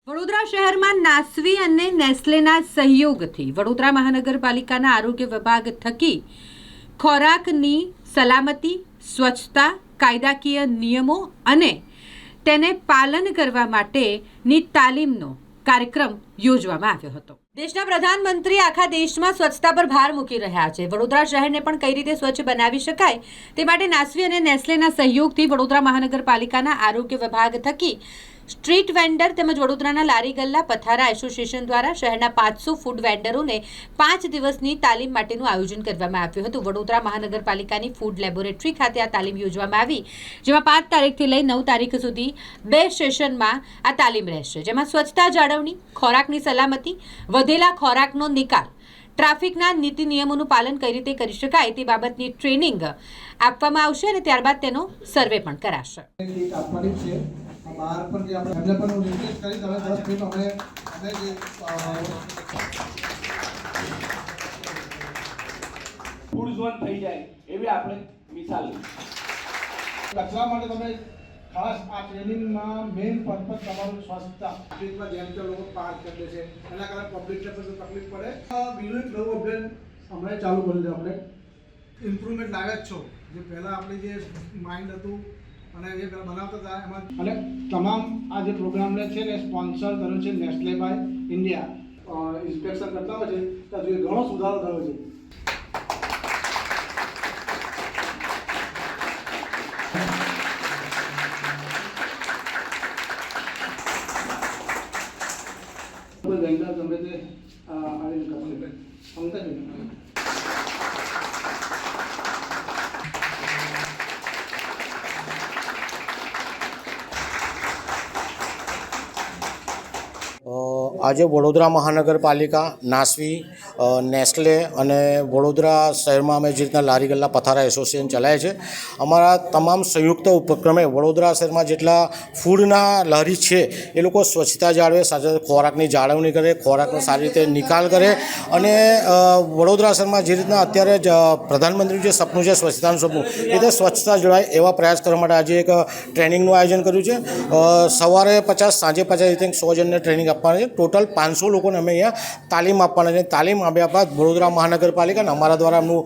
વડોદરા શહેરમાં નાસવી અને નેસ્લેના સહયોગથી વડોદરા મહાનગરપાલિકાના આરોગ્ય વિભાગ થકી ખોરાકની સલામતી, સ્વચ્છતા, કાયદાકીય નિયમો અને તેને પાલન કરવા માટેની તાલીમનો કાર્યક્રમ યોજવામાં આવ્યો હતો। દેશના પ્રધાનમંત્રી આખા દેશમાં સ્વચ્છતા પર ભાર મૂકી રહ્યા છે। વડોદરા શહેરને પણ કઈ રીતે સ્વચ્છ બનાવી શકાય તે માટે નાસવી અને નેસ્લેના સહયોગથી વડોદરા મહાનગરપાલિકાના આરોગ્ય વિભાગ થકી સ્ટ્રીટ વેન્ડર તેમજ વડોદરાના લારી ગલ્લા પથારા એસોસિએશન દ્વારા શહેરના 500 ફૂડ વેન્ડરોને 5 દિવસની તાલીમ માટેનું આયોજન કરવામાં આવ્યું હતું। વડોદરા મહાનગરપાલિકાની ફૂડ લેબોરેટરી ખાતે આ તાલીમ યોજવામાં આવી, જેમાં 5 તારીખથી લઈ 9 તારીખ સુધી 2 સેશનમાં આ તાલીમ રહેશે, જેમાં સ્વચ્છતા જાળવણી, ખોરાકની સલામતી, વધેલા ખોરાકનો નિકાલ, ટ્રાફિકના નીતિ નિયમોનું પાલન કઈ રીતે કરી શકાય તે બાબતની ટ્રેનિંગ આપવામાં આવશે અને ત્યારબાદ તેનો સર્વે પણ કરાશે। બહાર પણ જે આપણે એમને પણ રિક્વેસ્ટ કરી તમે 10 મિનિટ અમે જે ફૂડ ઝોન થઈ જાય એવી આપણે મિસાલ કચરા માટે તમે ખાસ આ ટ્રેનિંગમાં મેઇન પર્પઝ તમારું સ્વચ્છતા ટ્રીટમાં જેમ કે લોકો પાર્ક કરે છે એના કારણે પબ્લિકને પણ તકલીફ પડે। બીજું એક નવું અભિયાન હમણાં ચાલુ કર્યું છે, આપણે ઇમ્પ્રુવમેન્ટ લાવ્યા જ છો, જે પહેલાં આપણી જે માઇન્ડ હતું અને જે બનાવતા હતા એમાં અને તમામ આ જે પ્રોગ્રામને છે ને સ્પોન્સર કર્યો છે નેસ્લે બાય ઇન્ડિયા। ઇન્સ્પેક્શન કરતા હોય છે ત્યાં જોઈએ ઘણો સુધારો થયો છે। વેન્ડર ગમે તે આવી રીતે સમજાય આજે વડોદરા મહાનગરપાલિકા, નાસવી, નેસ્લે અને વડોદરા શહેરમાં અમે જે રીતના લારી ગલ્લા પથારા એસોસિએશન ચલાવે છે, અમારા તમામ સંયુક્ત ઉપક્રમે વડોદરા શહેરમાં જેટલા ફૂડના લારી છે એ લોકો સ્વચ્છતા જાળવે, સાથે ખોરાકની જાળવણી કરે, ખોરાકનો સારી રીતે નિકાલ કરે અને વડોદરા શહેરમાં જે રીતના અત્યારે પ્રધાનમંત્રી જે સપનું છે સ્વચ્છતાનું સપનું, એ રીતે સ્વચ્છતા જળવાય એવા પ્રયાસ કરવા માટે આજે એક ટ્રેનિંગનું આયોજન કર્યું છે। સવારે 50, સાંજે 50 રીતે 100 જણને ટ્રેનિંગ આપવાની છે। ટોટલ 500 લોકોને અમે અહીંયા તાલીમ આપવાના છે। તાલીમ આપ્યા બાદ વડોદરા મહાનગરપાલિકાને અમારા દ્વારા એમનું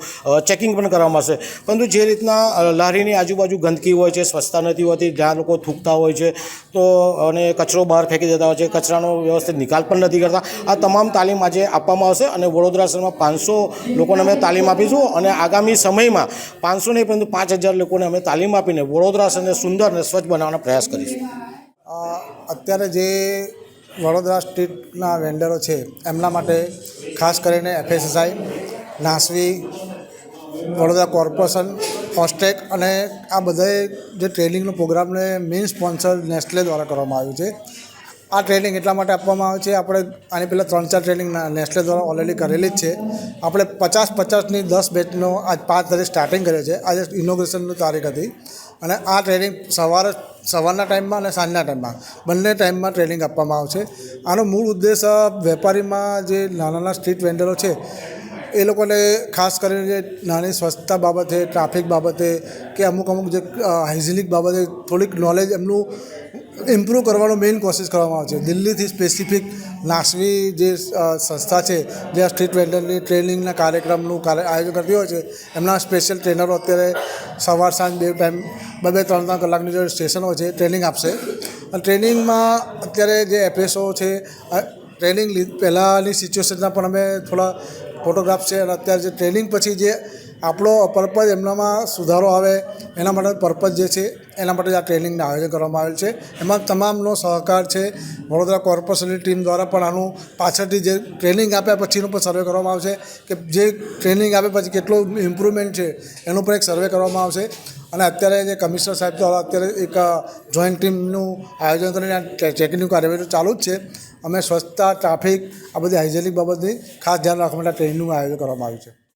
ચેકિંગ પણ કરવામાં આવશે। પરંતુ જે રીતના લારીની આજુબાજુ ગંદકી હોય છે, સ્વચ્છતા નથી હોતી, જ્યાં લોકો થૂકતા હોય છે તો અને કચરો બહાર ફેંકી દેતા હોય છે, કચરાનો વ્યવસ્થિત નિકાલ પણ નથી કરતા, આ તમામ તાલીમ આજે આપવામાં આવશે અને વડોદરા શહેરમાં 500 લોકોને અમે તાલીમ આપીશું અને આગામી સમયમાં 500 નહીં પરંતુ 5000 લોકોને અમે તાલીમ આપીને વડોદરા શહેરને સુંદર અને સ્વચ્છ બનાવવાનો પ્રયાસ કરીશું। અત્યારે જે વડોદરા સ્ટ્રીટના વેન્ડરો છે એમના માટે ખાસ કરીને FSSAI, નાસવી, વડોદરા કોર્પોરેશન, ફોસ્ટેક અને આ બધાએ જે ટ્રેનિંગનો પ્રોગ્રામને મેઇન સ્પોન્સર નેસ્લે દ્વારા કરવામાં આવ્યું છે। આ ટ્રેનિંગ એટલા માટે આપવામાં આવે છે, આપણે આની પહેલાં 3-4 ટ્રેનિંગ નેસ્લે દ્વારા ઓલરેડી કરેલી જ છે। આપણે 50-50ની 10 બેચનો આજ 5 તારીખ સ્ટાર્ટિંગ કર્યો છે। આજે ઇનોગ્રેશનની તારીખ હતી અને આ ટ્રેનિંગ સવારના ટાઈમમાં અને સાંજના ટાઈમમાં બંને ટાઈમમાં ટ્રેનિંગ આપવામાં આવશે। આનો મૂળ ઉદ્દેશ વેપારીમાં જે નાના સ્ટ્રીટ વેન્ડરો છે એ લોકોને ખાસ કરીને જે નાની સ્વચ્છતા બાબતે, ટ્રાફિક બાબતે કે અમુક જે હાઇજેનિક બાબતે થોડીક નોલેજ એમનું ઇમ્પ્રૂવ કરવાનો મેઇન કોશિશ કરવામાં આવે છે। દિલ્હીથી સ્પેસિફિક નાસવી જે સંસ્થા છે જે આ સ્ટ્રીટ વેન્ડરની ટ્રેનિંગના કાર્યક્રમનું આયોજન કરતી હોય છે, એમના સ્પેશિયલ ટ્રેનરો અત્યારે સવાર સાંજ 2 ટાઈમ 2-3 કલાકની જે સ્ટેશન હોય છે ટ્રેનિંગ આપશે। ટ્રેનિંગમાં અત્યારે જે FSO છે ટ્રેનિંગ પહેલાંની સિચ્યુએશનના પણ અમે થોડા ફોટોગ્રાફ છે અને અત્યારે જે ટ્રેનિંગ પછી જે આપણો પર્પઝ એમનામાં સુધારો આવે એના માટે પર્પઝ જે છે એના માટે આ ટ્રેનિંગનું આયોજન કરવામાં આવેલ છે। એમાં તમામનો સહકાર છે। વડોદરા કોર્પોરેશનની ટીમ દ્વારા પણ આનું પાછળથી જે ટ્રેનિંગ આપ્યા પછીનું પણ સર્વે કરવામાં આવશે કે જે ટ્રેનિંગ આપ્યા પછી કેટલું ઇમ્પ્રુવમેન્ટ છે એનું પણ એક સર્વે કરવામાં આવશે। અને અત્યારે જે કમિશનર સાહેબ દ્વારા અત્યારે એક જોઈન્ટ ટીમનું આયોજન કરીને ચેકિંગનું કાર્યવાહી ચાલુ જ છે। અમે સ્વચ્છતા, ટ્રાફિક આ બધી હાઇજેનિક બાબતની ખાસ ધ્યાન રાખવા માટે ટ્રેનિંગનું આયોજન કરવામાં આવ્યું છે।